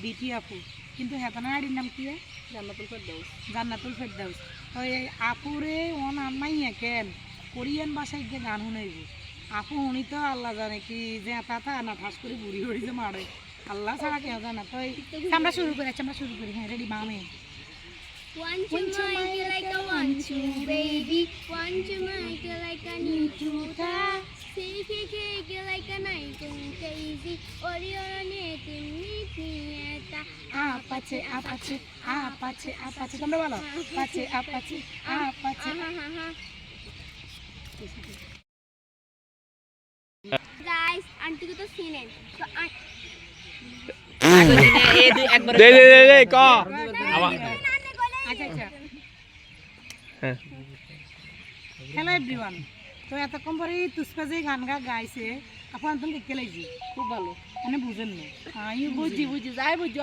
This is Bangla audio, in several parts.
বিটি আপু কিন্তু হেতানা আড়ির নাম কি জান্নাতুল ফেরদাউস ওই আপুরে ও নাম নাই কেন কোরিয়ান ভাষায় গিয়ে গান শুনাইব আপু উনি তো আল্লাহ জানে কি যে তা না ঠাস করে বুড়ি হয়ে যে মারে আল্লাহ ছাড়া কেউ জানা তো আমরা শুরু করি হ্যাঁ ready মামে Want to make it like a want to, baby. Want to make it like a need to, see if you can get like a night and crazy. Or you're on it in me, apache তোমরা বলো apache guys, auntie ko to sinen. So, দে ক আচ্ছা হ্যালো এভরিওয়ান তো এতক্ষণ পরে তুষ্পা যে গান গাইছে আপনার তুমি দেখতে লাগছি খুব ভালো মানে বুঝেন না আমি বুঝি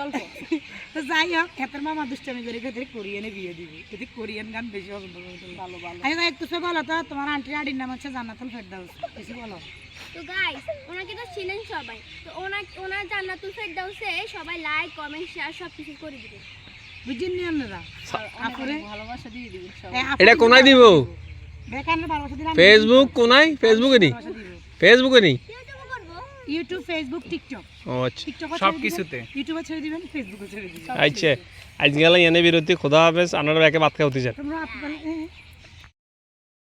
অল্প তো যাই হোক ক্ষেতের মামা দুষ্টামি করে ক্ষেত্রে কোরিয়ানে বিয়ে দিবি যদি কোরিয়ান গান বেশি পছন্দ করে ভালো আচ্ছা তুষ্পা বলো তো তোমার আন্টির আডির নাম হচ্ছে জান্নাতুল ফেরদাউস বেশি বলো তো গাইস ওনাকে তো চিনেন সবাই তো ওনার জান্নাতুল ফেরদাউসে সবাই লাইক কমেন্ট শেয়ার সব কিছু করে দিবেন বুঝছেন নি আপনারা আপুরে ভালোবাসা দিয়ে দিবেন সব এটা কোনায় দিব বেকার ভালোবাসা দিলাম ফেসবুক কোনায় ফেসবুকে নি ইউটিউবে করব ইউটিউব ফেসবুক টিকটক ও আচ্ছা সব কিছুতে ইউটিউবে ছেড়ে দিবেন ফেসবুকে ছেড়ে দিবেন আচ্ছা আজকাল এনে বিরতি খোদা হাফেজ আনার একে ভাত খাওয়া হতে যায় তোমরা